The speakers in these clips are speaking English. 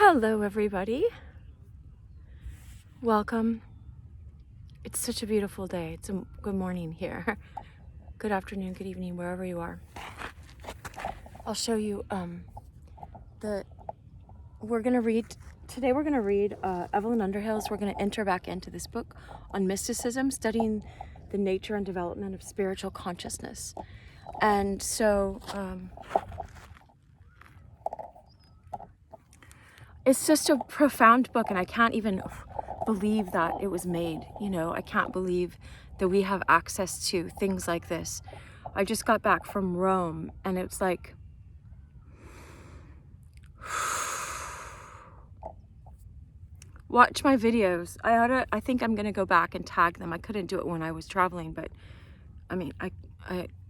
Hello everybody, welcome. It's such a beautiful day. It's a good morning here. Good afternoon, good evening, wherever you are. I'll show you we're gonna read Evelyn Underhill's. We're gonna enter back into this book on mysticism, studying the nature and development of spiritual consciousness. And so it's just a profound book, and I can't even believe that it was made. I can't believe that we have access to things like this. I just got back from Rome, and it's like, watch my videos. I think I'm gonna go back and tag them. I couldn't do it when I was traveling, but I mean, I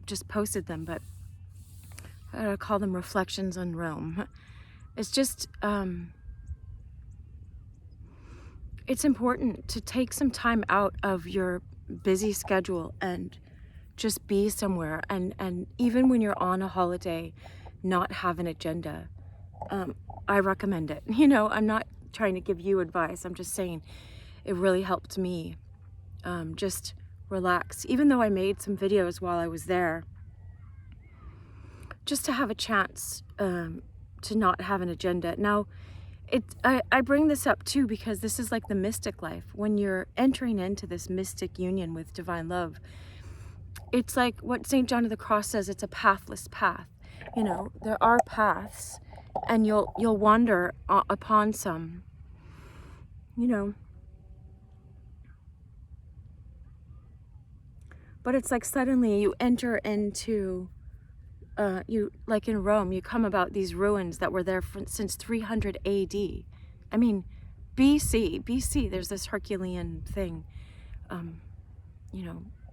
just posted them, but I gotta call them Reflections on Rome. It's just, it's important to take some time out of your busy schedule and just be somewhere. And even when you're on a holiday, not have an agenda. I recommend it. I'm not trying to give you advice. I'm just saying it really helped me just relax. Even though I made some videos while I was there, just to have a chance to not have an agenda. Now, I bring this up too because this is like the mystic life. When you're entering into this mystic union with divine love, it's like what St. John of the Cross says, it's a pathless path. There are paths, and you'll wander upon some, but it's like suddenly you enter into like in Rome, you come about these ruins that were there since 300 AD. I mean, BC, there's this Herculean thing,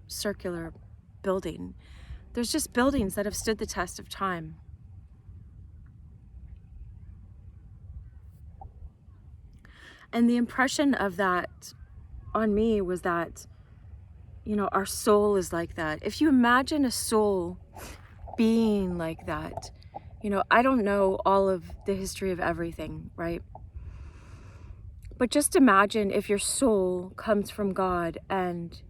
circular building. There's just buildings that have stood the test of time. And the impression of that on me was that, our soul is like that. If you imagine a soul being like that, I don't know all of the history of everything, right? But just imagine if your soul comes from God and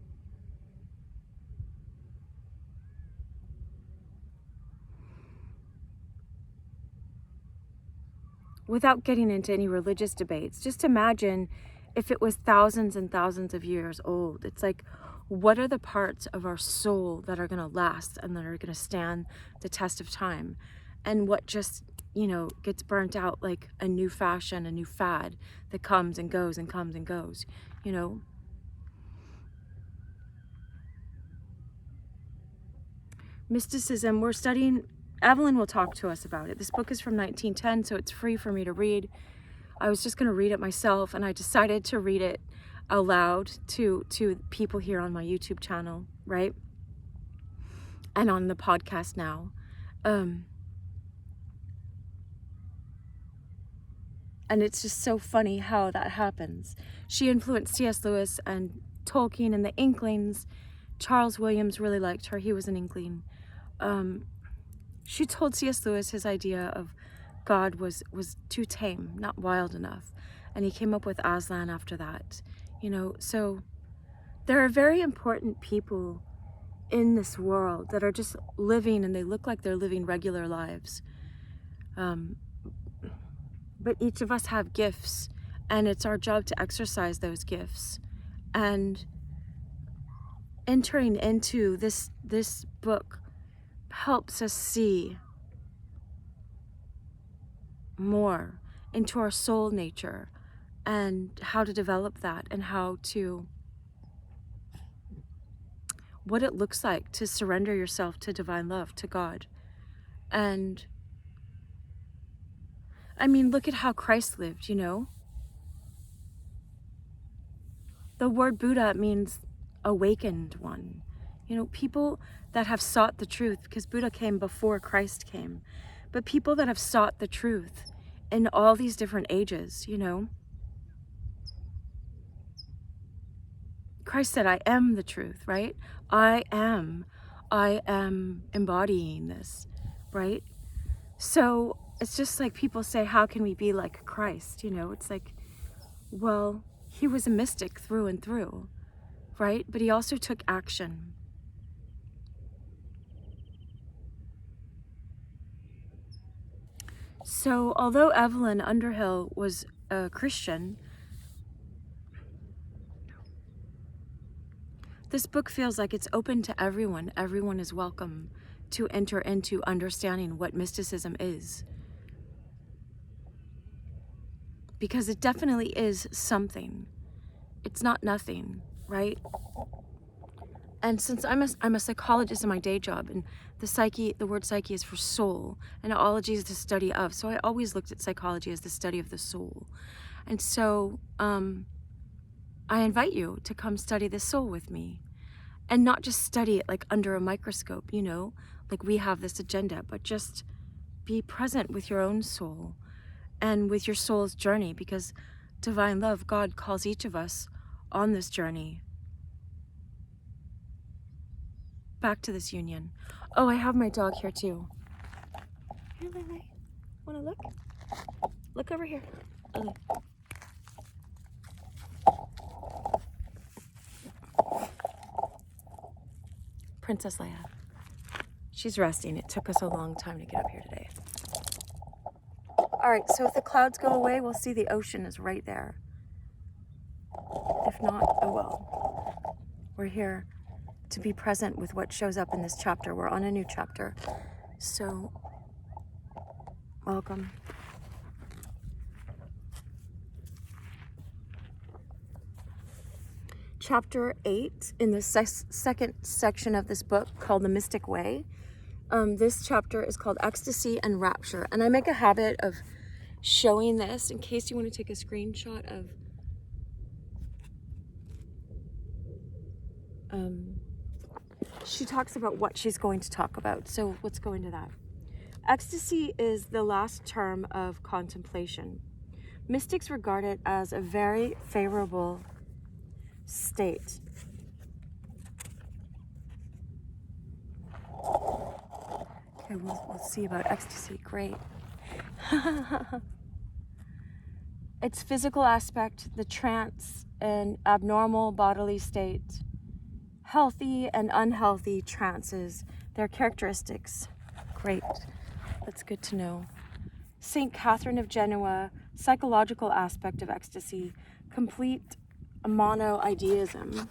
without getting into any religious debates, just imagine if it was thousands and thousands of years old. It's like, what are the parts of our soul that are going to last and that are going to stand the test of time? And what just, gets burnt out like a new fashion, a new fad that comes and goes and comes and goes, Mysticism, we're studying. Evelyn will talk to us about it. This book is from 1910, so it's free for me to read. I was just going to read it myself, and I decided to read it aloud to people here on my YouTube channel, right? And on the podcast now. And it's just so funny how that happens. She influenced C.S. Lewis and Tolkien and the Inklings. Charles Williams really liked her. He was an Inkling. She told C.S. Lewis his idea of God was too tame, not wild enough. And he came up with Aslan after that. So there are very important people in this world that are just living, and they look like they're living regular lives. But each of us have gifts, and it's our job to exercise those gifts. And entering into this book helps us see more into our soul nature and how to develop that, and what it looks like to surrender yourself to divine love, to God. And I mean, look at how Christ lived, The word Buddha means awakened one. People that have sought the truth, because Buddha came before Christ came, but people that have sought the truth in all these different ages, Christ said, I am the truth, right? I am embodying this, right? So it's just like people say, how can we be like Christ? You know, it's like, well, he was a mystic through and through, right? But he also took action. So although Evelyn Underhill was a Christian, this book feels like it's open to everyone. Everyone is welcome to enter into understanding what mysticism is. Because it definitely is something. It's not nothing, right? And since I'm a psychologist in my day job, and the word psyche is for soul, and ology is the study of, so I always looked at psychology as the study of the soul. And so I invite you to come study the soul with me, and not just study it like under a microscope, you know, like we have this agenda, but just be present with your own soul and with your soul's journey, because divine love, God calls each of us on this journey back to this union. Oh, I have my dog here too. Here, Lily. Wanna look? Look over here. Lily. Princess Leia. She's resting. It took us a long time to get up here today. All right, so if the clouds go away, we'll see the ocean is right there. If not, oh well. We're here to be present with what shows up in this chapter. We're on a new chapter. So, welcome. Chapter 8 in the second section of this book, called The Mystic Way. This chapter is called Ecstasy and Rapture. And I make a habit of showing this in case you want to take a screenshot of she talks about what she's going to talk about. So let's go into that. Ecstasy is the last term of contemplation. Mystics regard it as a very favorable state. Okay, we'll see about ecstasy. Great. Its physical aspect, the trance, an abnormal bodily state, healthy and unhealthy trances, their characteristics. Great. That's good to know. St. Catherine of Genoa, psychological aspect of ecstasy, complete monoideism,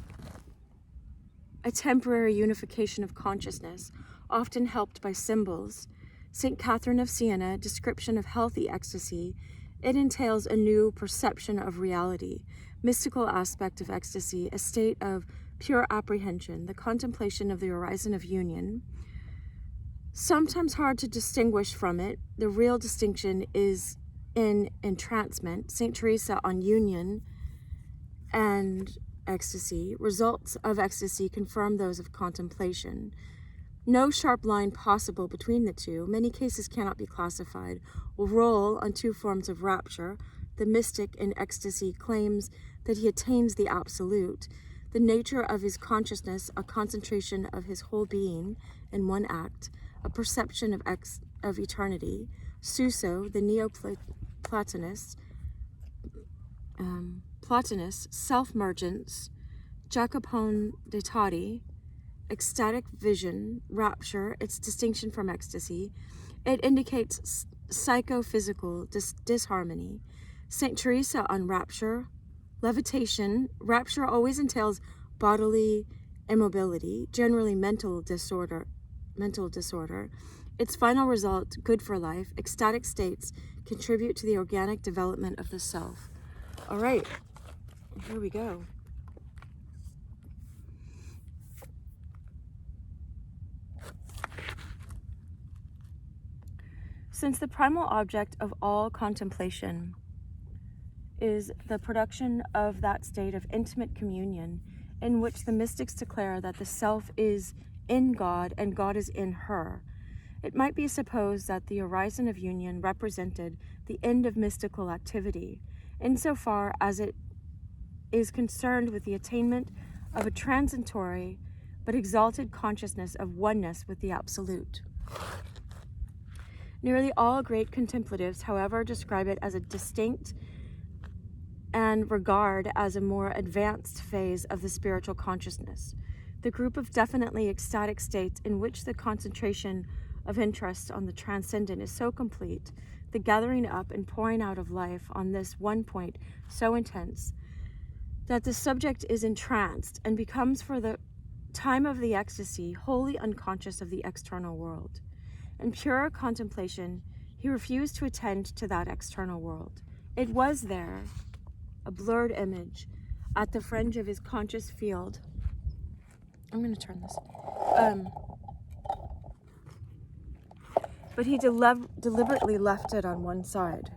a temporary unification of consciousness, often helped by symbols. St. Catherine of Siena, description of healthy ecstasy, it entails a new perception of reality. Mystical aspect of ecstasy, a state of pure apprehension, the contemplation of the horizon of union. Sometimes hard to distinguish from it, the real distinction is in entrancement. St. Teresa on union and ecstasy. Results of ecstasy confirm those of contemplation. No sharp line possible between the two. Many cases cannot be classified. Will roll on two forms of rapture. The mystic in ecstasy claims that he attains the absolute. The nature of his consciousness, a concentration of his whole being in one act, a perception of eternity. Suso, the Neoplatonist, self-mergence, Jacopone de Todi, ecstatic vision, rapture, its distinction from ecstasy. It indicates psychophysical disharmony. St. Teresa on rapture, levitation. Rapture always entails bodily immobility, generally mental disorder. Its final result, good for life. Ecstatic states contribute to the organic development of the self. All right, here we go. Since the primal object of all contemplation is the production of that state of intimate communion in which the mystics declare that the self is in God and God is in her, it might be supposed that the horizon of union represented the end of mystical activity, insofar as it is concerned with the attainment of a transitory but exalted consciousness of oneness with the Absolute. Nearly all great contemplatives, however, describe it as a distinct and regard as a more advanced phase of the spiritual consciousness. The group of definitely ecstatic states in which the concentration of interest on the transcendent is so complete, the gathering up and pouring out of life on this one point so intense, that the subject is entranced and becomes for the time of the ecstasy wholly unconscious of the external world. In pure contemplation, he refused to attend to that external world. It was there, a blurred image, at the fringe of his conscious field. I'm going to turn this. But he deliberately left it on one side.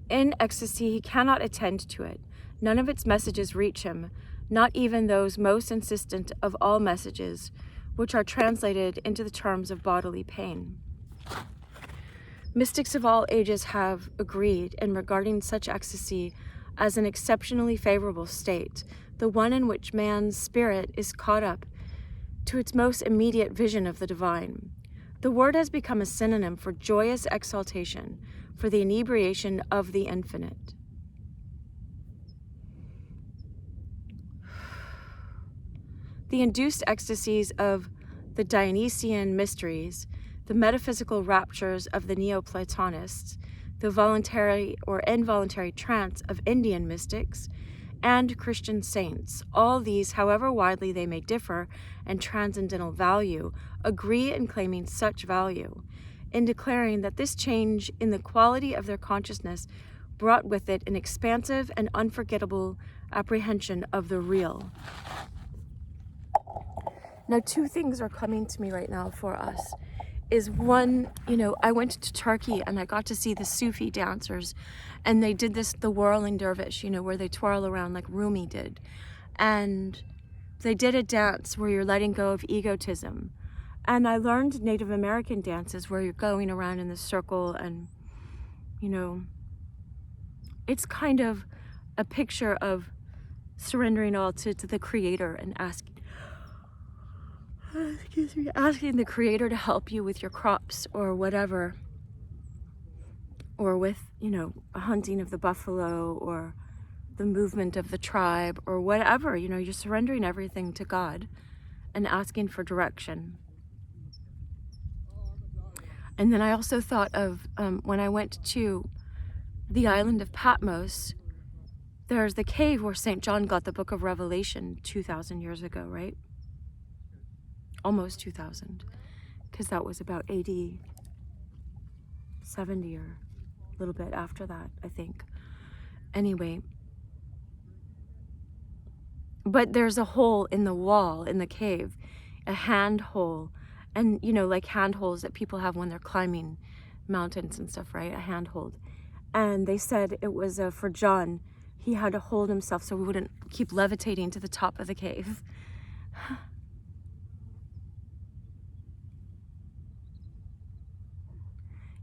In ecstasy, he cannot attend to it. None of its messages reach him, not even those most insistent of all messages, which are translated into the terms of bodily pain. Mystics of all ages have agreed in regarding such ecstasy as an exceptionally favorable state, the one in which man's spirit is caught up to its most immediate vision of the divine. The word has become a synonym for joyous exaltation, for the inebriation of the infinite. The induced ecstasies of the Dionysian mysteries, the metaphysical raptures of the Neoplatonists, the voluntary or involuntary trance of Indian mystics, and Christian saints, all these, however widely they may differ in transcendental value, agree in claiming such value, in declaring that this change in the quality of their consciousness brought with it an expansive and unforgettable apprehension of the real. Now, two things are coming to me right now for us. Is one, I went to Turkey and I got to see the Sufi dancers, and they did the whirling dervish, where they twirl around like Rumi did. And they did a dance where you're letting go of egotism. And I learned Native American dances where you're going around in the circle and, it's kind of a picture of surrendering all to the Creator and asking the Creator to help you with your crops or whatever, or with, a hunting of the buffalo or the movement of the tribe or whatever, you're surrendering everything to God and asking for direction. And then I also thought of when I went to the island of Patmos, there's the cave where St. John got the book of Revelation 2,000 years ago, right? Almost 2,000, because that was about AD 70 or a little bit after that, I think. Anyway, but there's a hole in the wall in the cave, a hand hole, and like hand holes that people have when they're climbing mountains and stuff, right? A handhold. And they said it was for John. He had to hold himself so he wouldn't keep levitating to the top of the cave.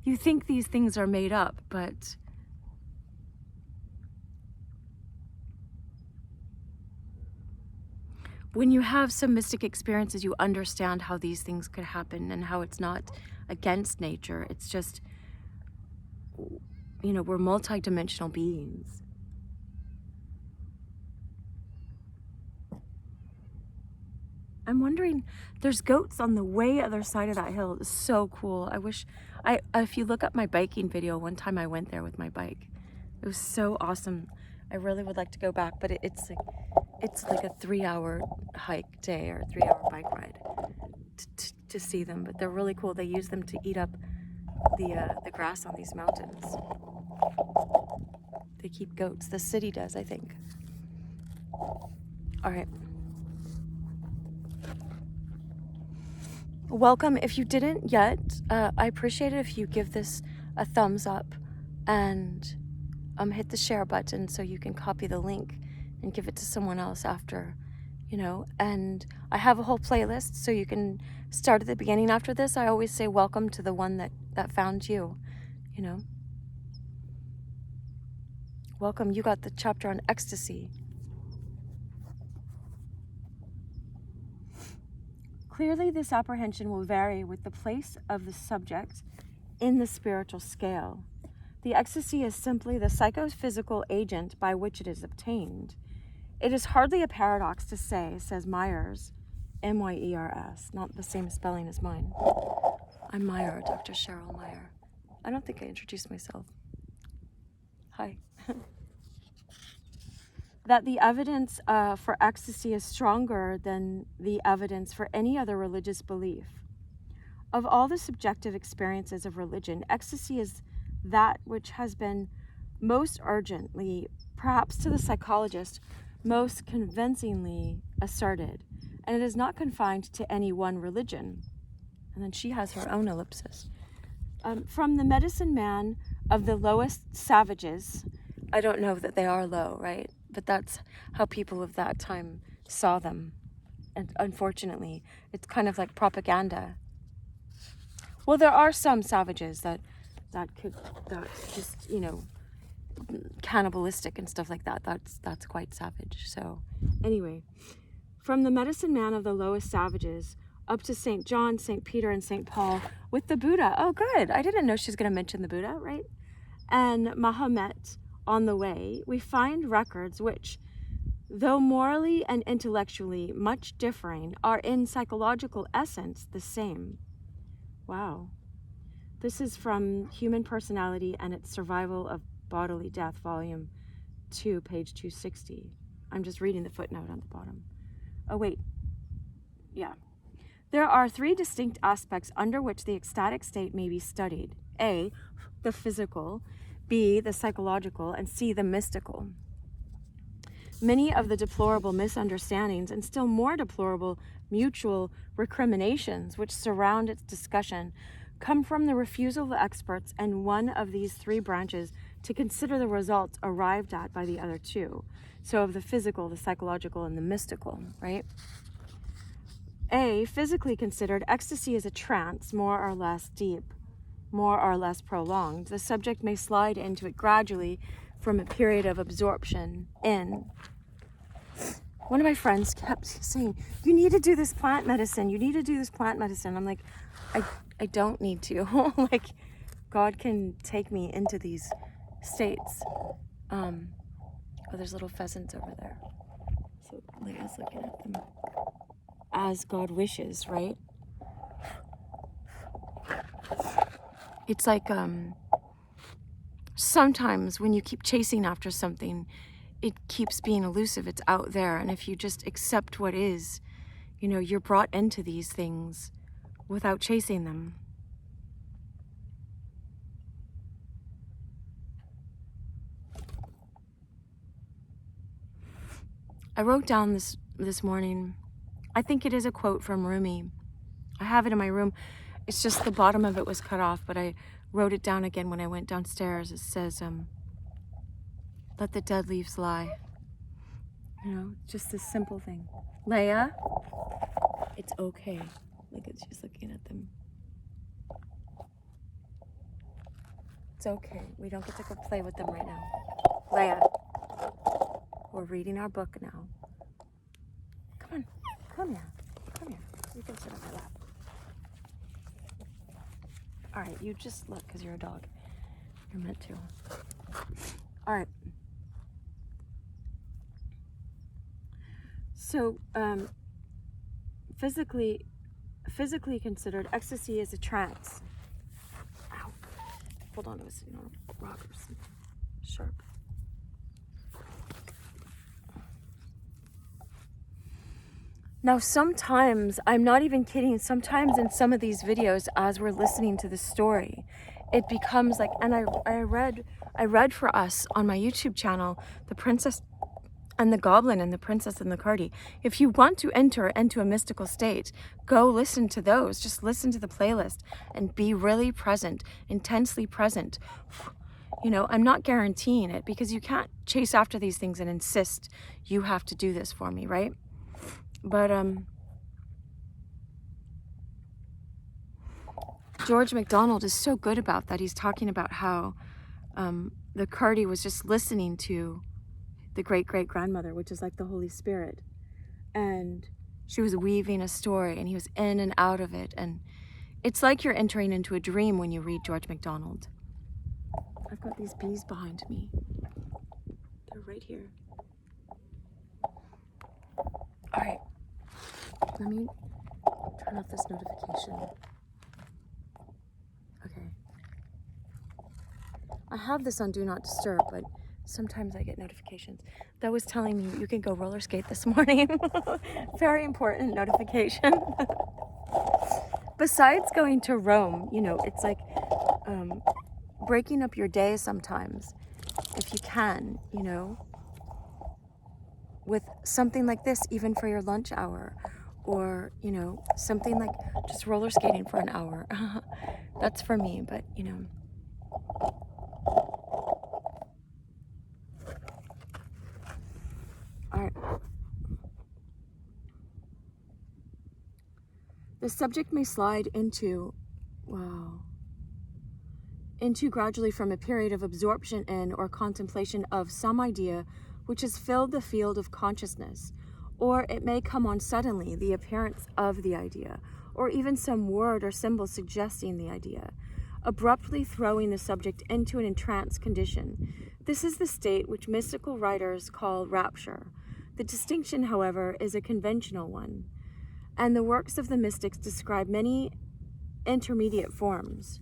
You think these things are made up, but when you have some mystic experiences, you understand how these things could happen and how it's not against nature. It's just, we're multidimensional beings. I'm wondering, there's goats on the way other side of that hill. It's so cool. I wish, if you look up my biking video, one time I went there with my bike. It was so awesome. I really would like to go back, but it's like a 3-hour hike day or a 3-hour bike ride to see them. But they're really cool. They use them to eat up the grass on these mountains. They keep goats. The city does, I think. All right. Welcome. If you didn't yet, I appreciate it if you give this a thumbs up and hit the share button so you can copy the link and give it to someone else after you know, and I have a whole playlist, so you can start at the beginning. After this, I always say welcome to the one that found you, you know. Welcome, you got the chapter on ecstasy. Clearly, this apprehension will vary with the place of the subject in the spiritual scale. The ecstasy is simply the psychophysical agent by which it is obtained. It is hardly a paradox to say, says Myers, M-Y-E-R-S, not the same spelling as mine. I'm Meyer, Dr. Cheryl Meyer. I don't think I introduced myself. Hi. That the evidence for ecstasy is stronger than the evidence for any other religious belief. Of all the subjective experiences of religion, ecstasy is that which has been most urgently, perhaps to the psychologist, most convincingly asserted, and it is not confined to any one religion. And then she has her own ellipsis. From the medicine man of the lowest savages, I don't know that they are low, right? But that's how people of that time saw them. And unfortunately, it's kind of like propaganda. Well, there are some savages that just, you know, cannibalistic and stuff like that. That's quite savage. So anyway, from the medicine man of the lowest savages up to St. John, St. Peter, and St. Paul with the Buddha. Oh, good. I didn't know she was going to mention the Buddha, right? And Mahomet on the way, we find records which, though morally and intellectually much differing, are in psychological essence the same. Wow. This is from Human Personality and Its Survival of Bodily Death, Volume 2, page 260. I'm just reading the footnote on the bottom. Oh, wait. Yeah. There are three distinct aspects under which the ecstatic state may be studied. A, the physical, B, the psychological, and C, the mystical. Many of the deplorable misunderstandings and still more deplorable mutual recriminations which surround its discussion come from the refusal of the experts in one of these three branches to consider the results arrived at by the other two. So of the physical, the psychological, and the mystical, right? A, physically considered, ecstasy is a trance, more or less deep, more or less prolonged. The subject may slide into it gradually from a period of absorption in. One of my friends kept saying, you need to do this plant medicine. You need to do this plant medicine. I'm like, I don't need to. Like, God can take me into these states. Oh, there's little pheasants over there. So Leia's looking at them. As God wishes, right? It's like sometimes when you keep chasing after something, it keeps being elusive. It's out there. And if you just accept what is, you know, you're brought into these things without chasing them. I wrote down this morning, I think it is a quote from Rumi. I have it in my room. It's just the bottom of it was cut off, but I wrote it down again when I went downstairs. It says, let the dead leaves lie. You know, just this simple thing. Leia, it's okay. Look at, she's looking at them. It's okay. We don't get to go play with them right now. Leia, we're reading our book now. Come on, come here. Come here. You can sit on my lap. All right, you just look because you're a dog. You're meant to. All right. So, physically considered, ecstasy is a trance. Ow. Hold on, I was sitting on a rock or something sharp. Now, sometimes, I'm not even kidding, sometimes in some of these videos, as we're listening to the story, it becomes like, and I read for us on my YouTube channel, The Princess and the Goblin and the Princess and the Cardi. If you want to enter into a mystical state, go listen to those. Just listen to the playlist and be really present, intensely present. You know, I'm not guaranteeing it because you can't chase after these things and insist you have to do this for me, right? But George MacDonald is so good about that. He's talking about how the Cardi was just listening to the great-great-grandmother, which is like the Holy Spirit. And she was weaving a story, and he was in and out of it. And it's like you're entering into a dream when you read George MacDonald. I've got these bees behind me. They're right here. All right, let me turn off this notification. Okay. I have this on Do Not Disturb, but sometimes I get notifications. That was telling me you can go roller skate this morning. Very important notification. Besides going to Rome, you know, it's like breaking up your day sometimes, if you can, you know, with something like this, even for your lunch hour, or, you know, something like just roller skating for an hour. That's for me, but, you know. All right. The subject may slide into gradually from a period of absorption in or contemplation of some idea which has filled the field of consciousness, or it may come on suddenly, the appearance of the idea, or even some word or symbol suggesting the idea, abruptly throwing the subject into an entranced condition. This is the state which mystical writers call rapture. The distinction, however, is a conventional one, and the works of the mystics describe many intermediate forms.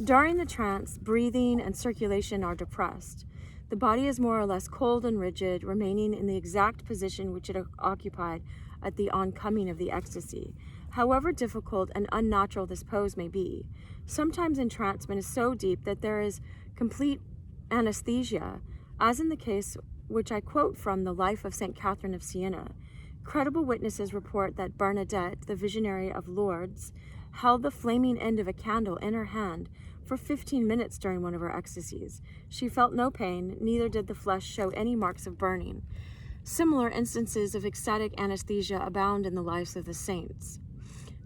During the trance, breathing and circulation are depressed. The body is more or less cold and rigid, remaining in the exact position which it occupied at the oncoming of the ecstasy, however difficult and unnatural this pose may be. Sometimes entrancement is so deep that there is complete anesthesia, as in the case which I quote from the Life of St. Catherine of Siena. Credible witnesses report that Bernadette, the visionary of Lourdes, held the flaming end of a candle in her hand for 15 minutes during one of her ecstasies. She felt no pain, neither did the flesh show any marks of burning. Similar instances of ecstatic anesthesia abound in the lives of the saints.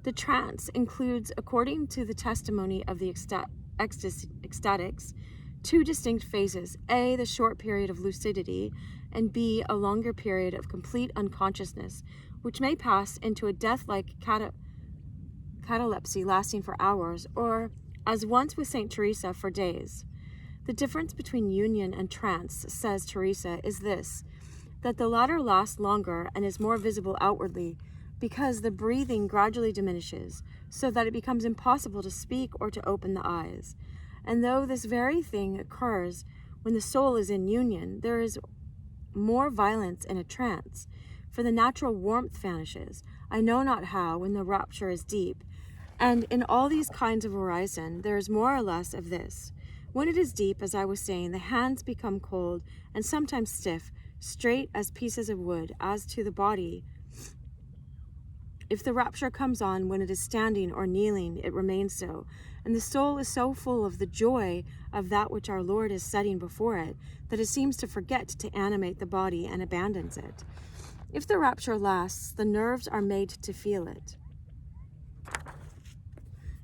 The trance includes, according to the testimony of the ecstatics, two distinct phases: A, the short period of lucidity, and B, a longer period of complete unconsciousness, which may pass into a death-like catalepsy lasting for hours, or, as once with St. Teresa, for days. The difference between union and trance, says Teresa, is this, that the latter lasts longer and is more visible outwardly, because the breathing gradually diminishes, so that it becomes impossible to speak or to open the eyes. And though this very thing occurs when the soul is in union, there is more violence in a trance, for the natural warmth vanishes, I know not how, when the rapture is deep. And in all these kinds of horizon, there is more or less of this. When it is deep, as I was saying, the hands become cold and sometimes stiff, straight as pieces of wood. As to the body, if the rapture comes on when it is standing or kneeling, it remains so. And the soul is so full of the joy of that which our Lord is setting before it, that it seems to forget to animate the body and abandons it. If the rapture lasts, the nerves are made to feel it.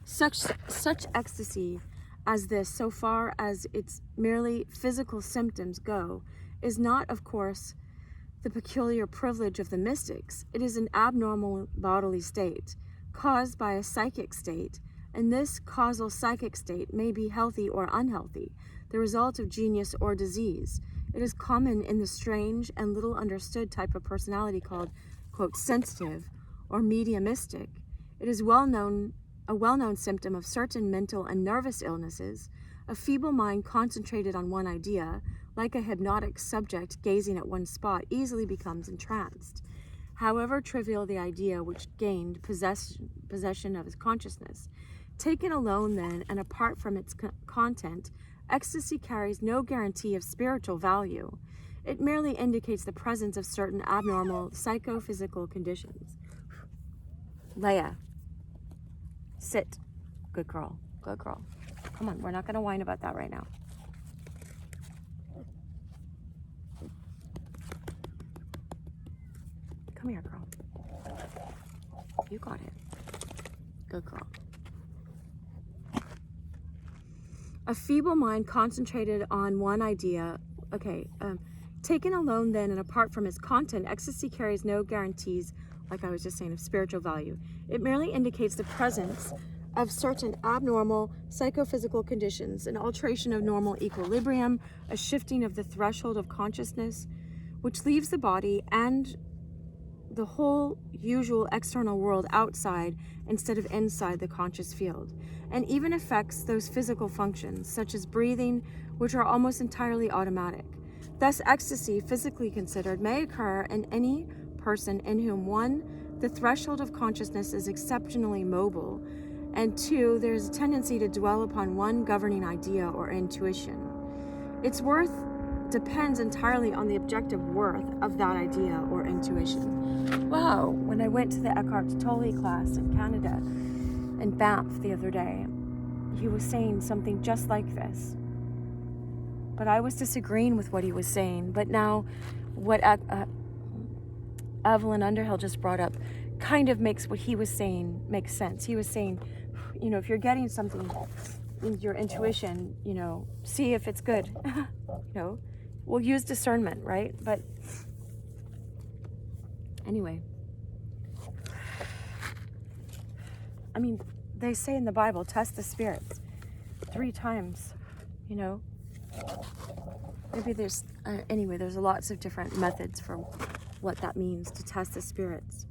Such ecstasy as this, so far as its merely physical symptoms go, is not, of course, the peculiar privilege of the mystics. It is an abnormal bodily state, caused by a psychic state, and this causal psychic state may be healthy or unhealthy, the result of genius or disease. It is common in the strange and little understood type of personality called, quote, sensitive or mediumistic. It is a well-known symptom of certain mental and nervous illnesses. A feeble mind concentrated on one idea, like a hypnotic subject gazing at one spot, easily becomes entranced. However trivial the idea which gained possession of his consciousness. Taken alone then, and apart from its content, ecstasy carries no guarantee of spiritual value. It merely indicates the presence of certain abnormal psychophysical conditions. Leia, sit. Good girl, good girl. Come on, we're not going to whine about that right now. Come here, girl. You got it. Good girl. A feeble mind concentrated on one idea. Okay, taken alone then and apart from its content, ecstasy carries no guarantees, like I was just saying, of spiritual value. It merely indicates the presence of certain abnormal psychophysical conditions, an alteration of normal equilibrium, a shifting of the threshold of consciousness, which leaves the body and the whole usual external world outside instead of inside the conscious field, and even affects those physical functions, such as breathing, which are almost entirely automatic. Thus, ecstasy, physically considered, may occur in any person in whom, 1, the threshold of consciousness is exceptionally mobile, and 2, there is a tendency to dwell upon one governing idea or intuition. Its worth depends entirely on the objective worth of that idea or intuition. Wow, when I went to the Eckhart Tolle class in Canada, in Banff the other day, he was saying something just like this. But I was disagreeing with what he was saying. But now what Evelyn Underhill just brought up kind of makes what he was saying make sense. He was saying, you know, if you're getting something in your intuition, you know, see if it's good. You know, we'll use discernment, right? But anyway, I mean, they say in the Bible, test the spirits 3 times, you know. Maybe there's, anyway, there's lots of different methods for what that means, to test the spirits.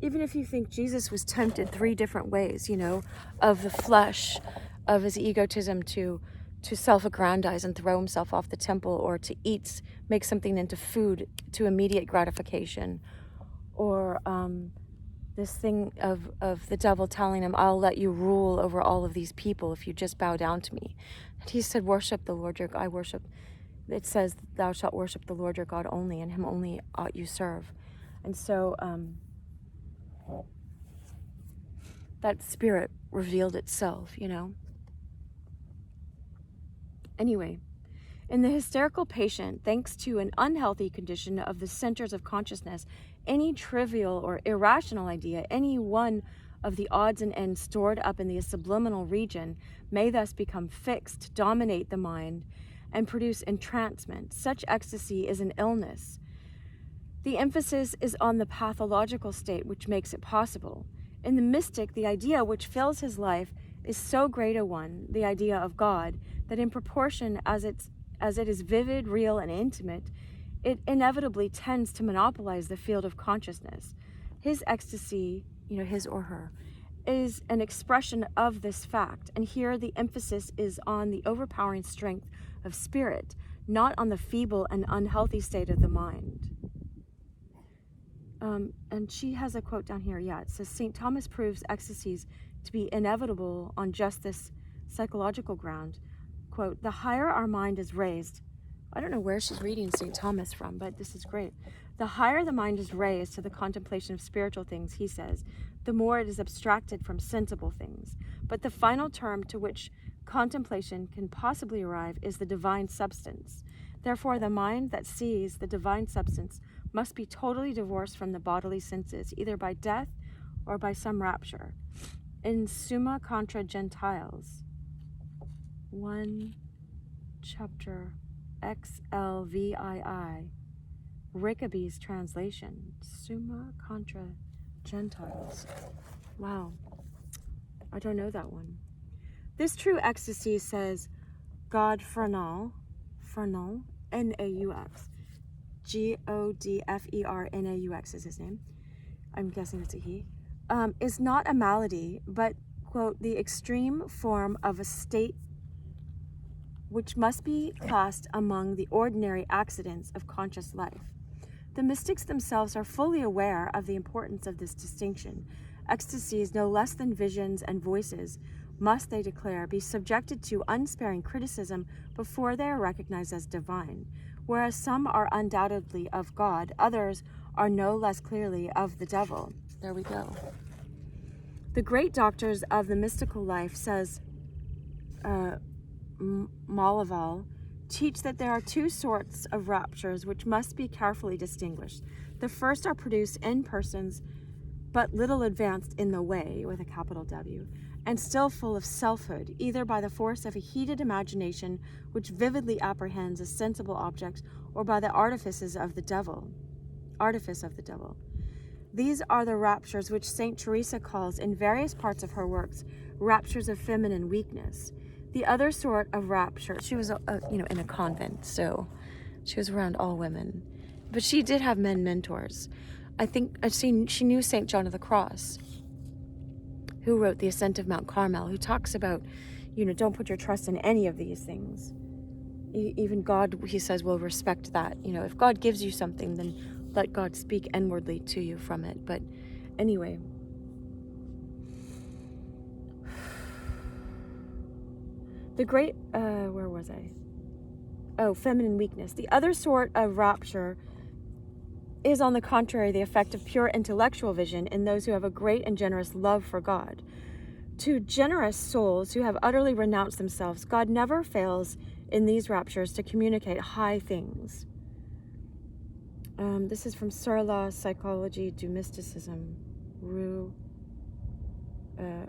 Even if you think Jesus was tempted 3 different ways, you know, of the flesh, of his egotism to self-aggrandize and throw himself off the temple, or to eat, make something into food to immediate gratification, or this thing of the devil telling him, I'll let you rule over all of these people if you just bow down to me. And he said, worship the Lord your God. It says, thou shalt worship the Lord your God only, and him only ought you serve. And so that spirit revealed itself, you know. Anyway, in the hysterical patient, thanks to an unhealthy condition of the centers of consciousness, any trivial or irrational idea, any one of the odds and ends stored up in the subliminal region, may thus become fixed, dominate the mind, and produce entrancement. Such ecstasy is an illness. The emphasis is on the pathological state which makes it possible. In the mystic, the idea which fills his life is so great a one, the idea of God, that in proportion as it is vivid, real, and intimate, it inevitably tends to monopolize the field of consciousness. His ecstasy, you know, his or her, is an expression of this fact. And here the emphasis is on the overpowering strength of spirit, not on the feeble and unhealthy state of the mind. And she has a quote down here. Yeah, it says, St. Thomas proves ecstasies to be inevitable on just this psychological ground. Quote, the higher our mind is raised, I don't know where she's reading St. Thomas from, but this is great. The higher the mind is raised to the contemplation of spiritual things, he says, the more it is abstracted from sensible things. But the final term to which contemplation can possibly arrive is the divine substance. Therefore, the mind that sees the divine substance must be totally divorced from the bodily senses, either by death or by some rapture. In Summa Contra Gentiles, 1 chapter XLVII, Rickaby's translation, Summa Contra Gentiles. Wow, I don't know that one. This true ecstasy, says God Fernal, N-A-U-X, Godfernaux is his name. I'm guessing it's a he. Is not a malady, but, quote, the extreme form of a state which must be classed among the ordinary accidents of conscious life. The mystics themselves are fully aware of the importance of this distinction. Ecstasies, no less than visions and voices, must, they declare, be subjected to unsparing criticism before they are recognized as divine. Whereas some are undoubtedly of God, others are no less clearly of the devil. There we go. The great doctors of the mystical life, says Malaval, teach that there are two sorts of raptures which must be carefully distinguished. The first are produced in persons but little advanced in the way, with a capital W, and still full of selfhood, either by the force of a heated imagination which vividly apprehends a sensible object, or by the artifice of the devil. These are the raptures which Saint Teresa calls in various parts of her works raptures of feminine weakness. The other sort of rapture, she was in a convent, so she was around all women, but she did have men mentors. I think she knew St. John of the Cross, who wrote The Ascent of Mount Carmel, who talks about, don't put your trust in any of these things. Even God, he says, will respect that. If God gives you something, then let God speak inwardly to you from it. But anyway, the great, where was I? Oh, feminine weakness. The other sort of rapture is, on the contrary, the effect of pure intellectual vision in those who have a great and generous love for God. To generous souls who have utterly renounced themselves, God never fails in these raptures to communicate high things. This is from Sur la Psychologie du Mysticism, Revue,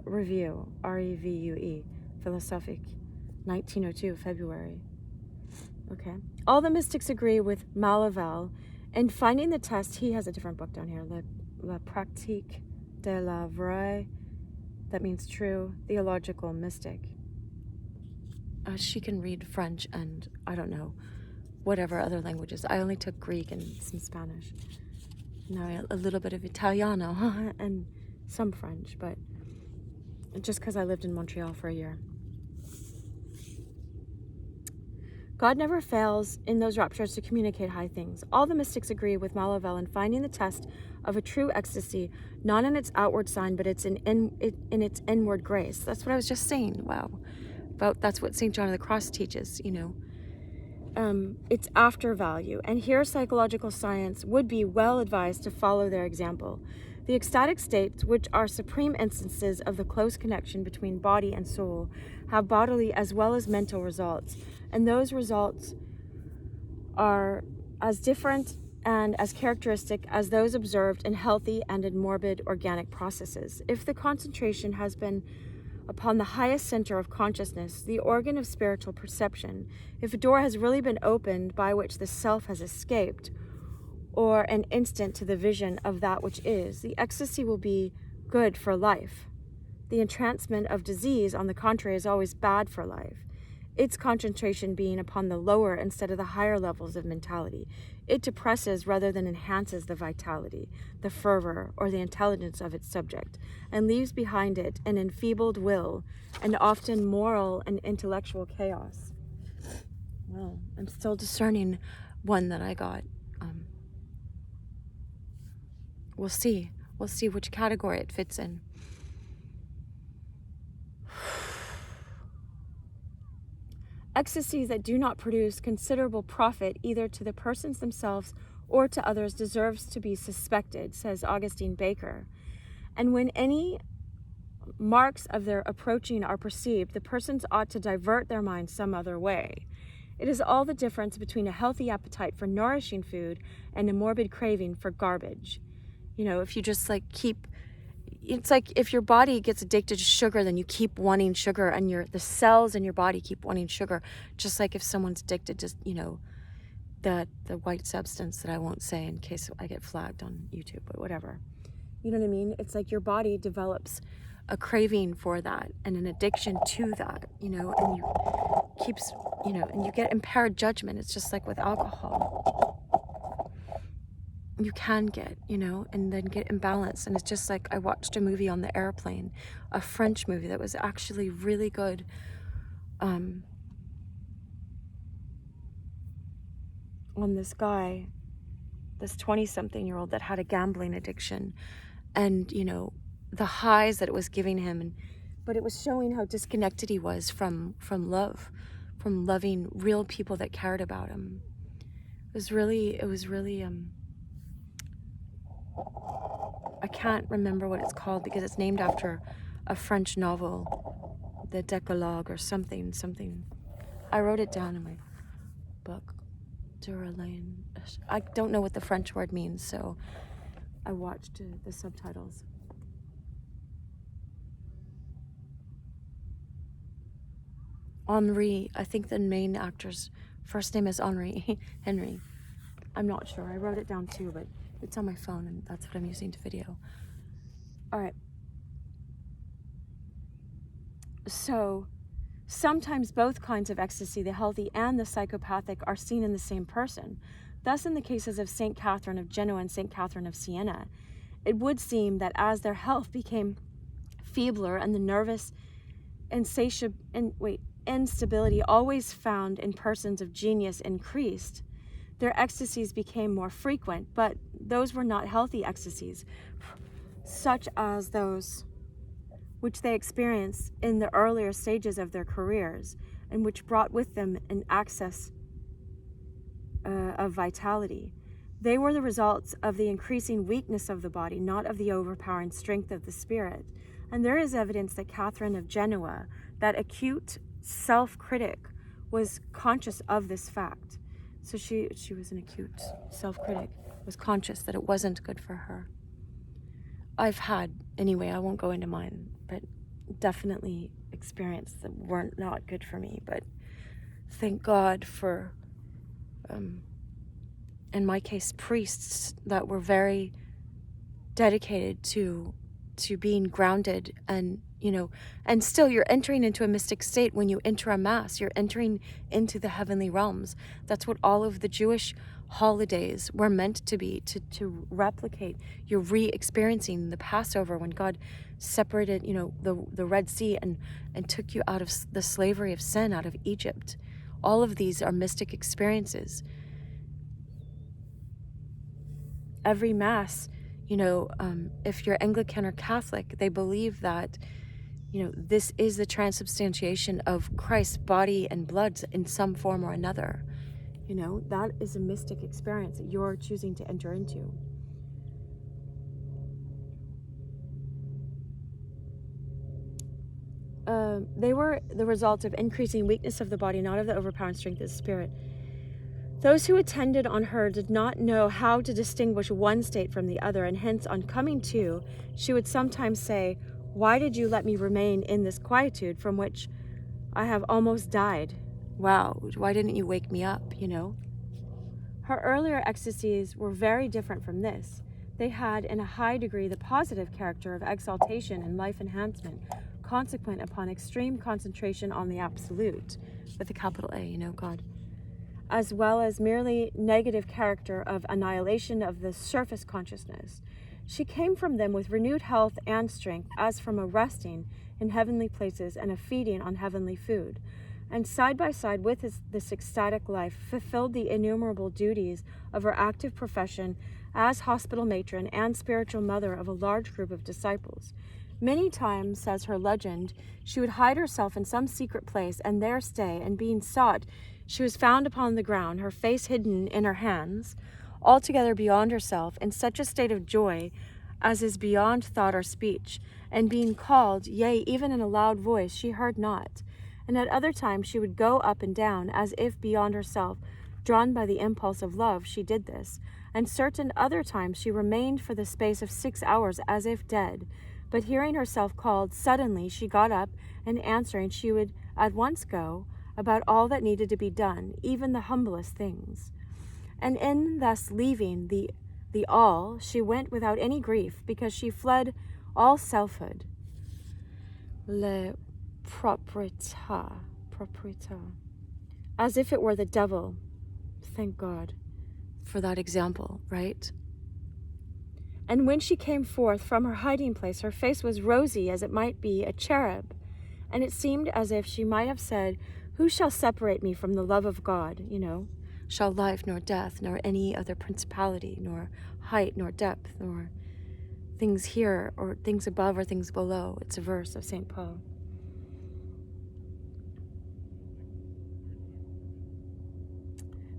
Revue, Philosophique, 1902, February. Okay. All the mystics agree with Malaval in finding the test. He has a different book down here, La Pratique de la Vraie, that means true, theological mystic. She can read French and, I don't know, whatever other languages. I only took Greek and some Spanish. Now a little bit of Italiano and some French, but just because I lived in Montreal for a year. God never fails in those raptures to communicate high things. All the mystics agree with Malaval in finding the test of a true ecstasy, not in its outward sign, but it's in its inward grace. That's what I was just saying. Wow. That's what St. John of the Cross teaches, It's after value. And here psychological science would be well advised to follow their example. The ecstatic states, which are supreme instances of the close connection between body and soul, have bodily as well as mental results. And those results are as different and as characteristic as those observed in healthy and in morbid organic processes. If the concentration has been upon the highest center of consciousness, the organ of spiritual perception, if a door has really been opened by which the self has escaped, or an instant to the vision of that which is, the ecstasy will be good for life. The entrancement of disease, on the contrary, is always bad for life, its concentration being upon the lower instead of the higher levels of mentality. It depresses rather than enhances the vitality, the fervor, or the intelligence of its subject, and leaves behind it an enfeebled will and often moral and intellectual chaos. Well, I'm still discerning one that I got. We'll see. We'll see which category it fits in. Ecstasies that do not produce considerable profit either to the persons themselves or to others deserves to be suspected, says Augustine Baker. And when any marks of their approaching are perceived, the persons ought to divert their minds some other way. It is all the difference between a healthy appetite for nourishing food and a morbid craving for garbage. If you just it's like if your body gets addicted to sugar, then you keep wanting sugar, and the cells in your body keep wanting sugar. Just like if someone's addicted to, the white substance that I won't say in case I get flagged on YouTube, but whatever. You know what I mean? It's like your body develops a craving for that and an addiction to that, and you get impaired judgment. It's just like with alcohol. You can get, and then get imbalanced. And it's just like I watched a movie on the airplane, a French movie that was actually really good. On this guy, this 20-something-year-old that had a gambling addiction, and, the highs that it was giving him. But it was showing how disconnected he was from love, from loving real people that cared about him. It was really, I can't remember what it's called because it's named after a French novel, the Decalogue or something. I wrote it down in my book. I don't know what the French word means, so I watched the subtitles. Henri, I think the main actor's first name is Henri. Henry. I'm not sure. I wrote it down too, but it's on my phone and that's what I'm using to video. All right. So sometimes both kinds of ecstasy, the healthy and the psychopathic, are seen in the same person. Thus, in the cases of St. Catherine of Genoa and St. Catherine of Siena, it would seem that as their health became feebler and the nervous instability always found in persons of genius increased, their ecstasies became more frequent, but those were not healthy ecstasies, such as those which they experienced in the earlier stages of their careers, and which brought with them an access of vitality. They were the results of the increasing weakness of the body, not of the overpowering strength of the spirit. And there is evidence that Catherine of Genoa, that acute self-critic, was conscious of this fact. So she was an acute self-critic, was conscious that it wasn't good for her. I've had, anyway, I won't go into mine, but definitely experienced that weren't not good for me. But thank God for, in my case, priests that were very dedicated to being grounded, and and still you're entering into a mystic state when you enter a mass. You're entering into the heavenly realms. That's what all of the Jewish holidays were meant to be, to replicate. You're re-experiencing the Passover when God separated the Red Sea and took you out of the slavery of sin, out of Egypt. All of these are mystic experiences. Every mass, if you're Anglican or Catholic, they believe that, this is the transubstantiation of Christ's body and blood in some form or another. That is a mystic experience that you're choosing to enter into. They were the result of increasing weakness of the body, not of the overpowering strength of the spirit. Those who attended on her did not know how to distinguish one state from the other, and hence, on coming to, she would sometimes say, "Why did you let me remain in this quietude from which I have almost died? Wow, why didn't you wake me up?" Her earlier ecstasies were very different from this. They had, in a high degree, the positive character of exaltation and life enhancement, consequent upon extreme concentration on the absolute, with a capital A, God, as well as merely negative character of annihilation of the surface consciousness. She came from them with renewed health and strength, as from a resting in heavenly places and a feeding on heavenly food, and side by side with this ecstatic life fulfilled the innumerable duties of her active profession as hospital matron and spiritual mother of a large group of disciples. Many times, says her legend, she would hide herself in some secret place and there stay, and being sought, she was found upon the ground, her face hidden in her hands, altogether beyond herself, in such a state of joy as is beyond thought or speech, and being called, yea, even in a loud voice, she heard not. And at other times she would go up and down, as if beyond herself, drawn by the impulse of love, she did this. And certain other times she remained for the space of 6 hours, as if dead. But hearing herself called, suddenly she got up, and answering, she would at once go about all that needed to be done, even the humblest things. And in thus leaving the all, she went without any grief, because she fled all selfhood. Le proprietà, as if it were the devil. Thank God for that example, right? And when she came forth from her hiding place, her face was rosy as it might be a cherub, and it seemed as if she might have said, "Who shall separate me from the love of God?" Shall life nor death nor any other principality nor height nor depth nor things here or things above or things below. It's a verse of St. Paul.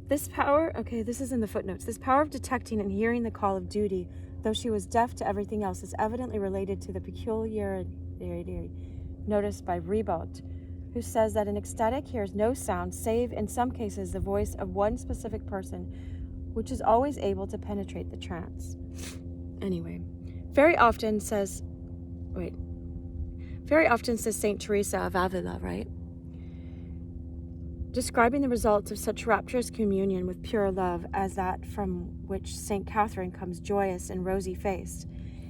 This power, this is in the footnotes. This power of detecting and hearing the call of duty, though she was deaf to everything else, is evidently related to the peculiarity noticed by Ribot who says that an ecstatic hears no sound save in some cases the voice of one specific person, which is always able to penetrate the trance. Anyway, very often says Saint Teresa of Avila, right? Describing the results of such rapturous communion with pure love as that from which Saint Catherine comes joyous and rosy-faced.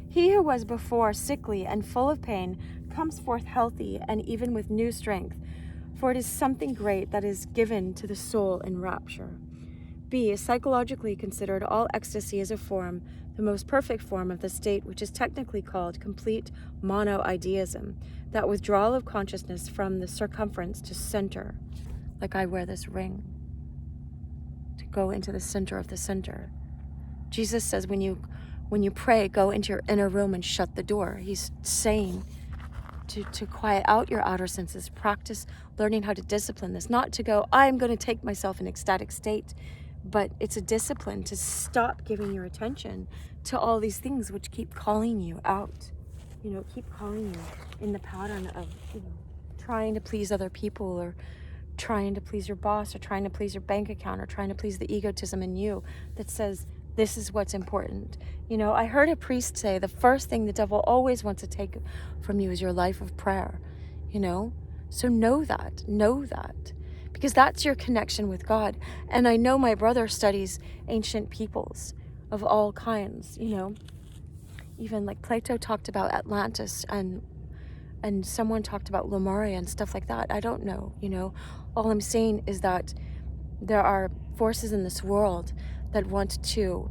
He who was before sickly and full of pain comes forth healthy and even with new strength, for it is something great that is given to the soul in rapture. B. Psychologically considered, all ecstasy is a form, the most perfect form of the state which is technically called complete monoideism, that withdrawal of consciousness from the circumference to center. Like I wear this ring to go into the center of the center. Jesus says when you pray, go into your inner room and shut the door. He's saying to quiet out your outer senses, practice learning how to discipline this, not to go, I'm going to take myself in ecstatic state, but it's a discipline to stop giving your attention to all these things which keep calling you out, keep calling you in the pattern of, trying to please other people, or trying to please your boss, or trying to please your bank account, or trying to please the egotism in you that says this is what's important. I heard a priest say the first thing the devil always wants to take from you is your life of prayer, so know that, because that's your connection with God. And I know my brother studies ancient peoples of all kinds, even like Plato talked about Atlantis, and someone talked about Lemuria and stuff like that. I don't know, all I'm saying is that there are forces in this world that want to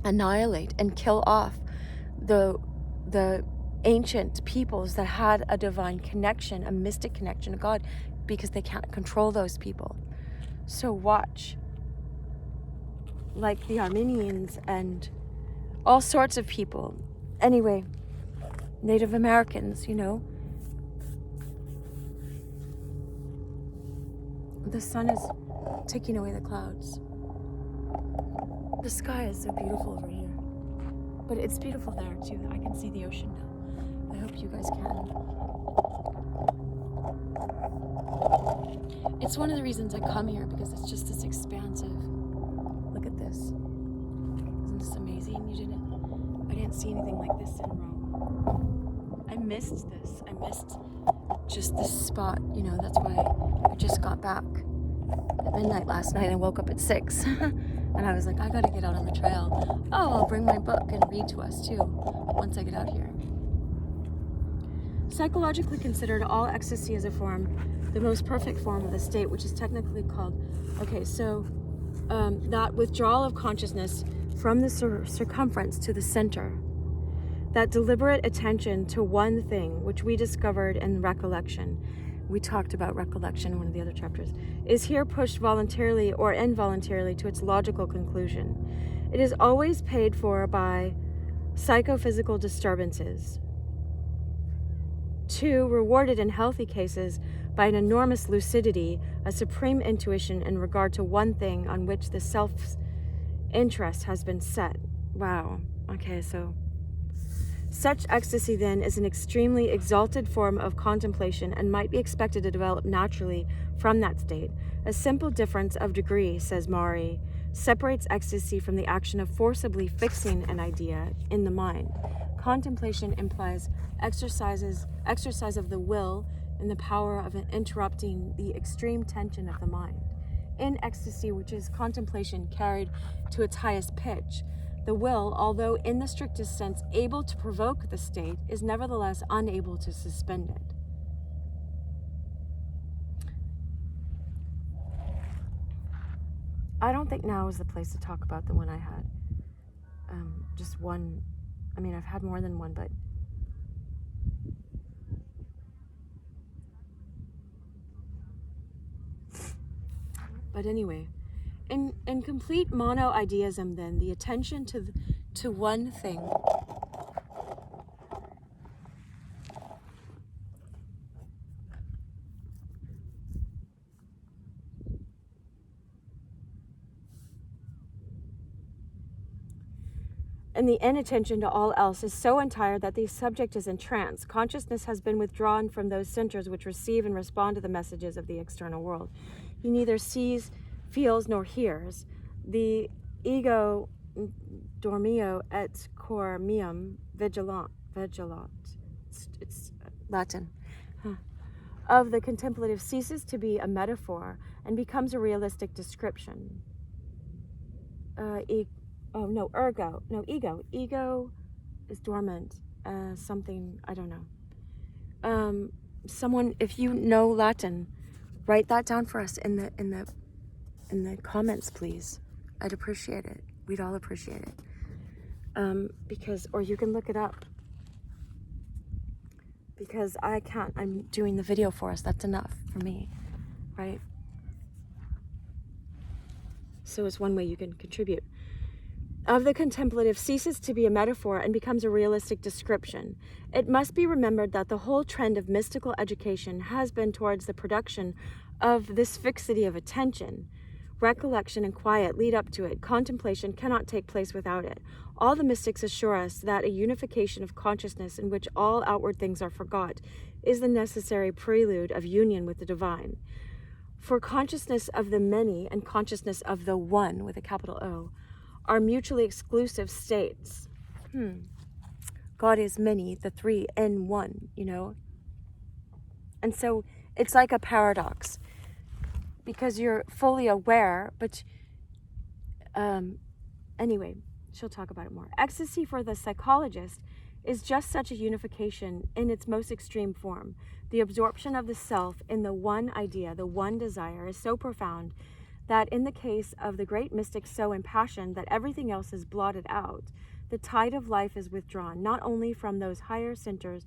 annihilate and kill off the ancient peoples that had a divine connection, a mystic connection to God, because they can't control those people. So watch, like the Armenians and all sorts of people. Anyway, Native Americans, the sun is taking away the clouds. The sky is so beautiful over here, but it's beautiful there too. I can see the ocean now. I hope you guys can. It's one of the reasons I come here, because it's just this expansive. Look at this. Isn't this amazing? I didn't see anything like this in Rome. I missed this. I missed just this spot, that's why I just got back at midnight last night and woke up at 6. And I was like, I gotta get out on the trail. Oh, I'll bring my book and read to us too once I get out here. Psychologically considered, all ecstasy is a form, the most perfect form of the state, which is technically called, that withdrawal of consciousness from the circumference to the center, that deliberate attention to one thing, which we discovered in recollection. We talked about recollection in one of the other chapters, is here pushed voluntarily or involuntarily to its logical conclusion. It is always paid for by psychophysical disturbances. 2, rewarded in healthy cases by an enormous lucidity, a supreme intuition in regard to one thing on which the self-interest has been set. Wow. Okay, so such ecstasy then is an extremely exalted form of contemplation and might be expected to develop naturally from that state. A simple difference of degree, says Maury, separates ecstasy from the action of forcibly fixing an idea in the mind. Contemplation implies exercise of the will and the power of interrupting the extreme tension of the mind. In ecstasy, which is contemplation carried to its highest pitch, the will, although in the strictest sense able to provoke the state, is nevertheless unable to suspend it. I don't think now is the place to talk about the one I had. Just one. I mean, I've had more than one, but anyway, in complete monoideism, then, the attention to one thing and the inattention to all else is so entire that the subject is entranced. Consciousness has been withdrawn from those centers which receive and respond to the messages of the external world. He neither sees, feels, nor hears. The ego dormio et cor meum vigilant. It's Latin. Of the contemplative ceases to be a metaphor and becomes a realistic description. Ego is dormant. Something, I don't know. Someone, if you know Latin, write that down for us in the comments, please. I'd appreciate it. We'd all appreciate it. Or you can look it up. Because I can't, I'm doing the video for us. That's enough for me, right? So it's one way you can contribute. Of the contemplative ceases to be a metaphor and becomes a realistic description. It must be remembered that the whole trend of mystical education has been towards the production of this fixity of attention. Recollection and quiet lead up to it. Contemplation cannot take place without it. All the mystics assure us that a unification of consciousness in which all outward things are forgot is the necessary prelude of union with the divine. For consciousness of the many and consciousness of the one, with a capital O, are mutually exclusive states. God is many, the three in one, And so it's like a paradox. Because you're fully aware, but anyway, she'll talk about it more. Ecstasy for the psychologist is just such a unification in its most extreme form. The absorption of the self in the one idea, the one desire, is so profound that in the case of the great mystic so impassioned that everything else is blotted out, the tide of life is withdrawn, not only from those higher centers,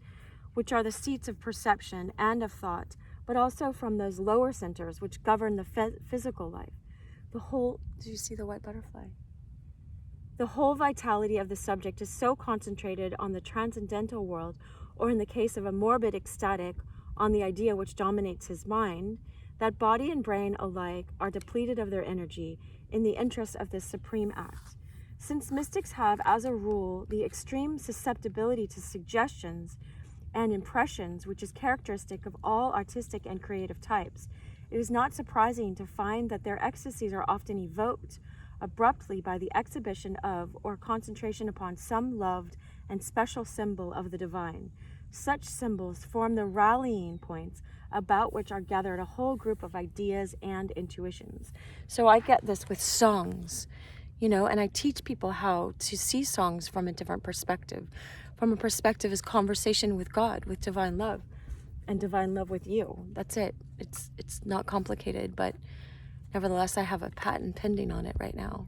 which are the seats of perception and of thought, but also from those lower centers which govern the physical life. Did you see the white butterfly? The whole vitality of the subject is so concentrated on the transcendental world, or in the case of a morbid ecstatic, on the idea which dominates his mind, that body and brain alike are depleted of their energy in the interest of this supreme act. Since mystics have, as a rule, the extreme susceptibility to suggestions and impressions, which is characteristic of all artistic and creative types, it is not surprising to find that their ecstasies are often evoked abruptly by the exhibition of or concentration upon some loved and special symbol of the divine. Such symbols form the rallying points about which are gathered a whole group of ideas and intuitions. So I get this with songs, and I teach people how to see songs from a different perspective. From a perspective is conversation with God, with divine love, and divine love with you. That's it. It's not complicated, but nevertheless, I have a patent pending on it right now.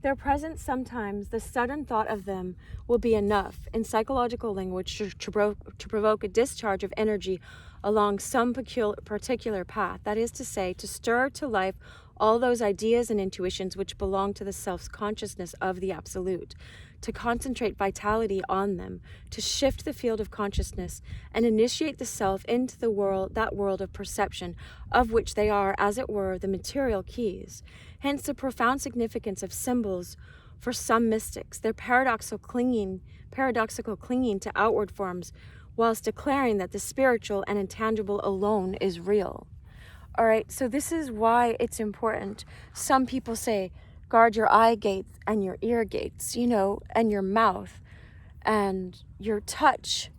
Their presence sometimes, the sudden thought of them will be enough in psychological language to provoke a discharge of energy along some particular path. That is to say, to stir to life all those ideas and intuitions which belong to the self's consciousness of the absolute, to concentrate vitality on them, to shift the field of consciousness and initiate the self into the world, that world of perception, of which they are, as it were, the material keys. Hence the profound significance of symbols for some mystics, their paradoxical clinging to outward forms, whilst declaring that the spiritual and intangible alone is real. All right, so this is why it's important. Some people say, guard your eye gates and your ear gates, and your mouth and your touch,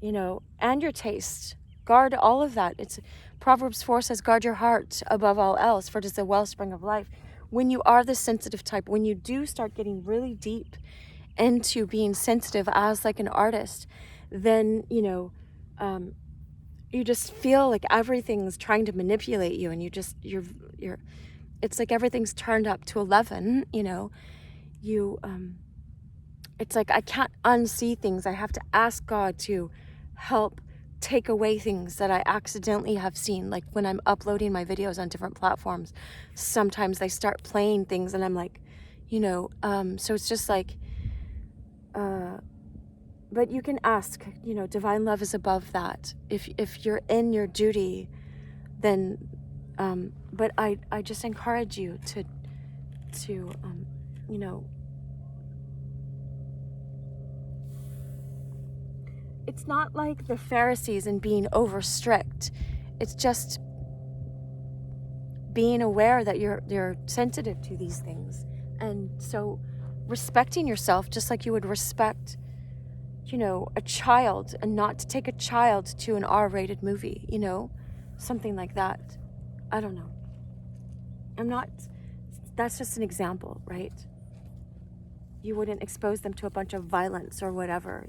and your taste. Guard all of that. It's Proverbs 4 says, guard your heart above all else, for it is the wellspring of life. When you are the sensitive type, when you do start getting really deep into being sensitive as like an artist, then, you just feel like everything's trying to manipulate you, and you're it's like everything's turned up to 11, it's like I can't unsee things. I have to ask God to help take away things that I accidentally have seen. Like when I'm uploading my videos on different platforms, sometimes they start playing things and I'm like, so it's just like, but you can ask, divine love is above that. If you're in your duty, then, but I just encourage you to it's not like the Pharisees and being over strict. It's just being aware that you're sensitive to these things. And so respecting yourself just like you would respect, a child, and not to take a child to an R-rated movie, something like that. I don't know. That's just an example, right? You wouldn't expose them to a bunch of violence or whatever,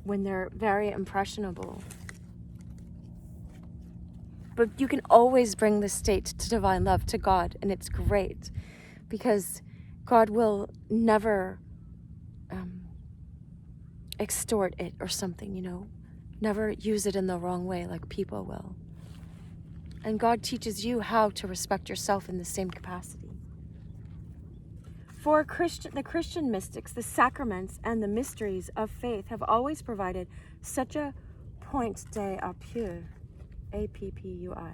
when they're very impressionable. But you can always bring the state to divine love, to God, and it's great because God will never extort it or something, never use it in the wrong way like people will. And God teaches you how to respect yourself in the same capacity. For the Christian mystics, the sacraments and the mysteries of faith have always provided such a point d'appui, A-P-P-U-I.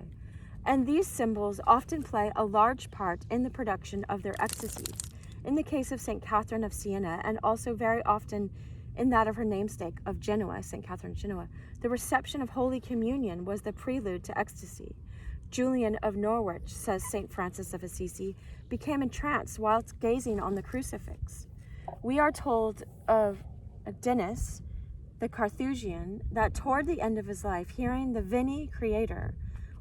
And these symbols often play a large part in the production of their ecstasies. In the case of St. Catherine of Siena, and also very often in that of her namesake of Genoa, St. Catherine of Genoa, the reception of Holy Communion was the prelude to ecstasy. Julian of Norwich, says St. Francis of Assisi, became entranced whilst gazing on the crucifix. We are told of Denis, the Carthusian, that toward the end of his life, hearing the Veni Creator,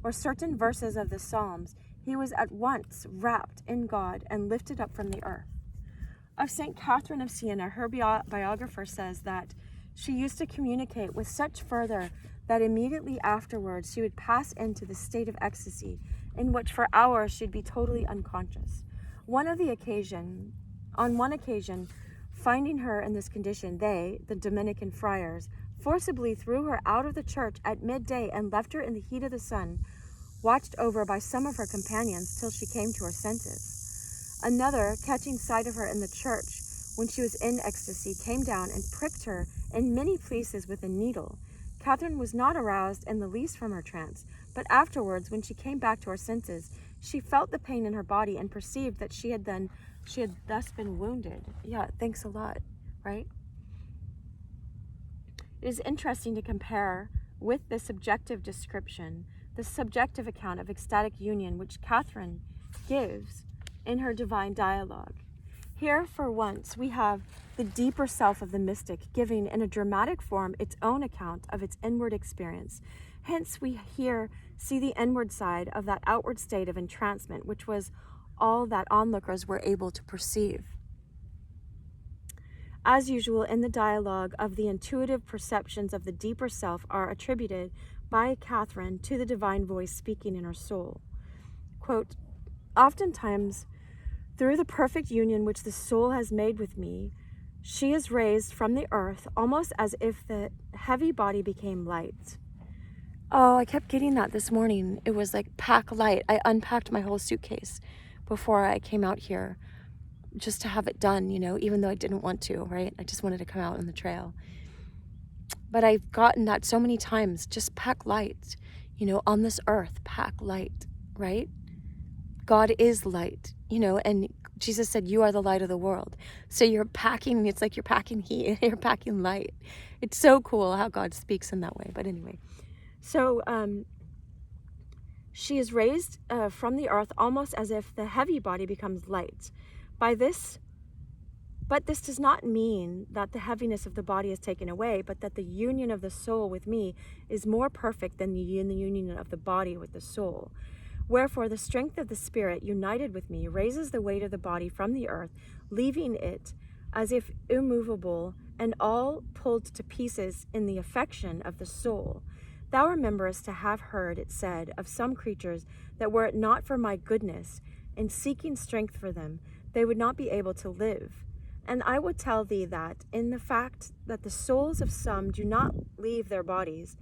or certain verses of the Psalms, he was at once wrapped in God and lifted up from the earth. Of St. Catherine of Siena, her biographer says that she used to communicate with such fervor that immediately afterwards she would pass into the state of ecstasy, in which for hours she'd be totally unconscious. On one occasion, finding her in this condition, they, the Dominican friars, forcibly threw her out of the church at midday and left her in the heat of the sun, watched over by some of her companions till she came to her senses. Another, catching sight of her in the church when she was in ecstasy, came down and pricked her in many places with a needle. Catherine was not aroused in the least from her trance, but afterwards, when she came back to her senses, she felt the pain in her body and perceived that she had thus been wounded. Yeah, thanks a lot, right? It is interesting to compare with the subjective description, the subjective account of ecstatic union which Catherine gives in her divine dialogue. Here, for once, we have the deeper self of the mystic giving in a dramatic form its own account of its inward experience. Hence, we here see the inward side of that outward state of entrancement, which was all that onlookers were able to perceive. As usual, in the dialogue of the intuitive perceptions of the deeper self are attributed by Catherine to the divine voice speaking in her soul. Quote, "Oftentimes, through the perfect union which the soul has made with me, she is raised from the earth almost as if the heavy body became light." Oh, I kept getting that this morning. It was like pack light. I unpacked my whole suitcase before I came out here just to have it done, even though I didn't want to, right? I just wanted to come out on the trail. But I've gotten that so many times. Just pack light, on this earth, pack light, right? God is light, and Jesus said, "You are the light of the world." So you're packing, it's like you're packing heat, you're packing light. It's so cool how God speaks in that way. But anyway, so she is raised from the earth almost as if the heavy body becomes light. But this does not mean that the heaviness of the body is taken away, but that the union of the soul with me is more perfect than the union of the body with the soul. Wherefore the strength of the spirit united with me raises the weight of the body from the earth, leaving it as if immovable and all pulled to pieces in the affection of the soul. Thou rememberest to have heard it said of some creatures that were it not for my goodness, in seeking strength for them, they would not be able to live. And I would tell thee that in the fact that the souls of some do not leave their bodies,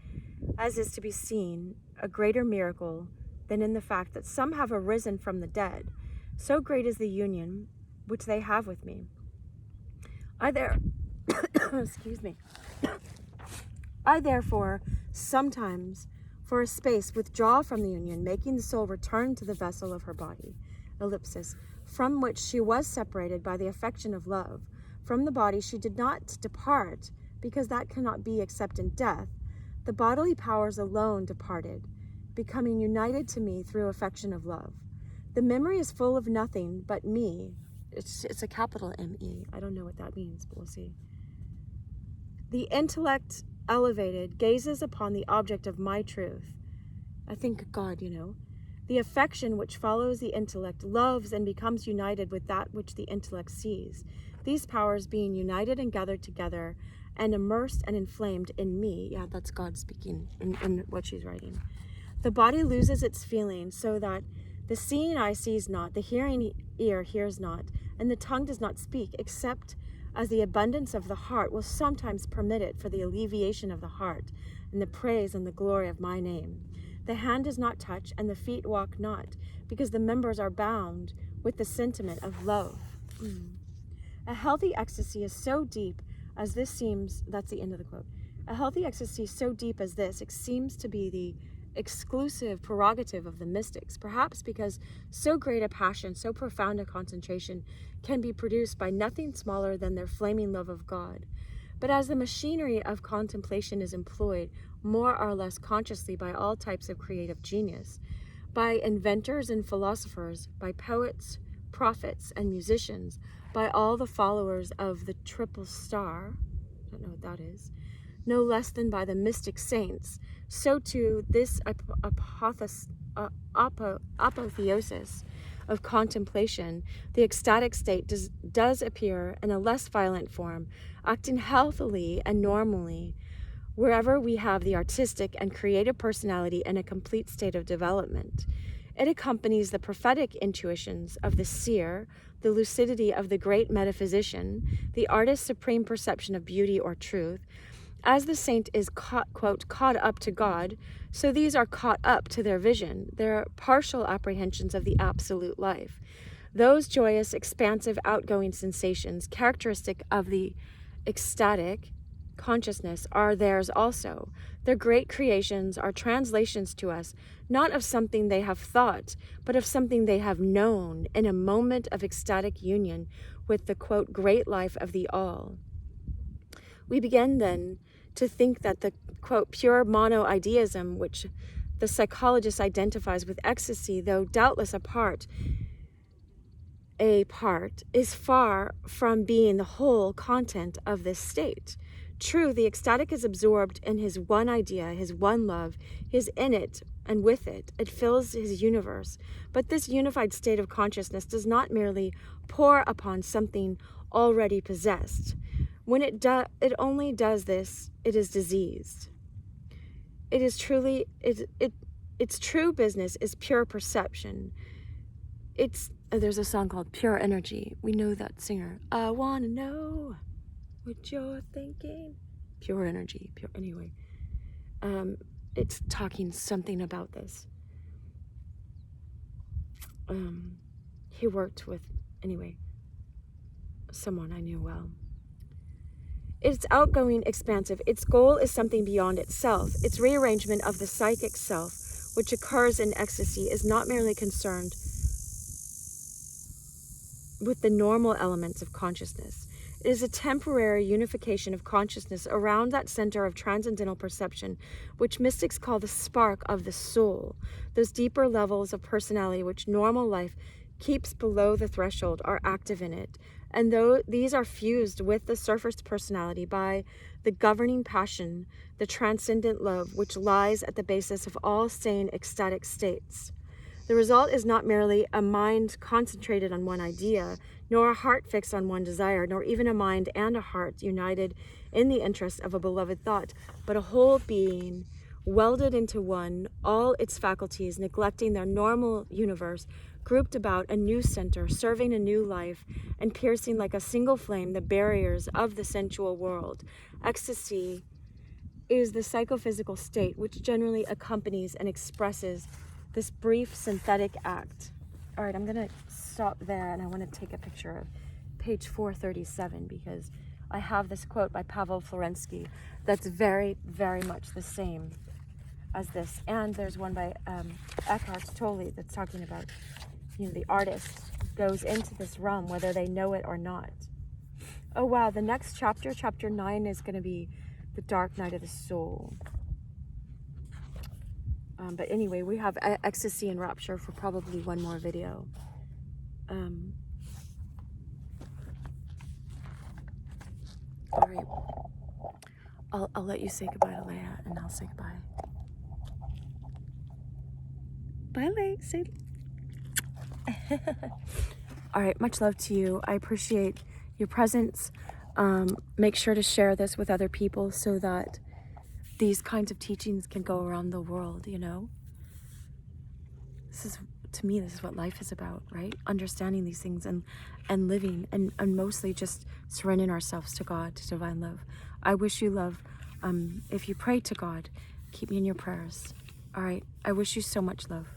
as is to be seen, a greater miracle than in the fact that some have arisen from the dead, so great is the union which they have with me. Excuse me. I therefore sometimes for a space withdraw from the union, making the soul return to the vessel of her body, ellipsis, from which she was separated by the affection of love. From the body she did not depart, because that cannot be except in death. The bodily powers alone departed, becoming united to me through affection of love. The memory is full of nothing but me. It's a capital M-E. I don't know what that means, but we'll see. The intellect elevated gazes upon the object of my truth. I think God, The affection which follows the intellect loves and becomes united with that which the intellect sees. These powers being united and gathered together and immersed and inflamed in me. Yeah, that's God speaking in what she's writing. The body loses its feeling so that the seeing eye sees not, the hearing ear hears not, and the tongue does not speak, except as the abundance of the heart will sometimes permit it for the alleviation of the heart and the praise and the glory of my name. The hand does not touch and the feet walk not, because the members are bound with the sentiment of love. A healthy ecstasy is so deep as this seems, that's the end of the quote. A healthy ecstasy so deep as this, it seems to be the exclusive prerogative of the mystics, perhaps because so great a passion, so profound a concentration can be produced by nothing smaller than their flaming love of God. But as the machinery of contemplation is employed more or less consciously by all types of creative genius, by inventors and philosophers, by poets, prophets, and musicians, by all the followers of the triple star, I don't know what that is, no less than by the mystic saints, so too this apotheosis of contemplation, the ecstatic state does appear in a less violent form, acting healthily and normally wherever we have the artistic and creative personality in a complete state of development. It accompanies the prophetic intuitions of the seer, the lucidity of the great metaphysician, the artist's supreme perception of beauty or truth. As the saint is caught up to God, so these are caught up to their vision, their partial apprehensions of the absolute life. Those joyous, expansive, outgoing sensations, characteristic of the ecstatic consciousness, are theirs also. Their great creations are translations to us, not of something they have thought, but of something they have known in a moment of ecstatic union with the, quote, great life of the all. We begin then to think that the, quote, pure monoideism, which the psychologist identifies with ecstasy, though doubtless a part, is far from being the whole content of this state. True, the ecstatic is absorbed in his one idea, his one love, he is in it and with it. It fills his universe. But this unified state of consciousness does not merely pour upon something already possessed. When it only does this, it is diseased. Its true business is pure perception. There's a song called Pure Energy. We know that singer. I wanna know what you're thinking. Pure energy. Anyway. It's talking something about this. He worked with, someone I knew well. It's outgoing, expansive. Its goal is something beyond itself. Its rearrangement of the psychic self, which occurs in ecstasy, is not merely concerned with the normal elements of consciousness. It is a temporary unification of consciousness around that center of transcendental perception, which mystics call the spark of the soul. Those deeper levels of personality which normal life keeps below the threshold are active in it, and though these are fused with the surface personality by the governing passion, the transcendent love, which lies at the basis of all sane ecstatic states. The result is not merely a mind concentrated on one idea, nor a heart fixed on one desire, nor even a mind and a heart united in the interest of a beloved thought, but a whole being welded into one, all its faculties neglecting their normal universe, grouped about a new center, serving a new life, and piercing like a single flame the barriers of the sensual world. Ecstasy is the psychophysical state which generally accompanies and expresses this brief synthetic act. All right, I'm gonna stop there, and I want to take a picture of page 437 because I have this quote by Pavel Florensky that's very, very much the same as this. And there's one by Eckhart Tolle that's talking about, the artist goes into this realm whether they know it or not. Oh wow, the next chapter, chapter 9, is going to be the dark night of the soul. But anyway, we have ecstasy and rapture for probably one more video. All right, I'll let you say goodbye to Leah, and I'll say goodbye. Bye, Leah. Say. All right, much love to you. I appreciate your presence. Make sure to share this with other people so that these kinds of teachings can go around the world, This is, to me, this is what life is about, right? Understanding these things and living and mostly just surrendering ourselves to God, to divine love. I wish you love. If you pray to God, keep me in your prayers. All right, I wish you so much love.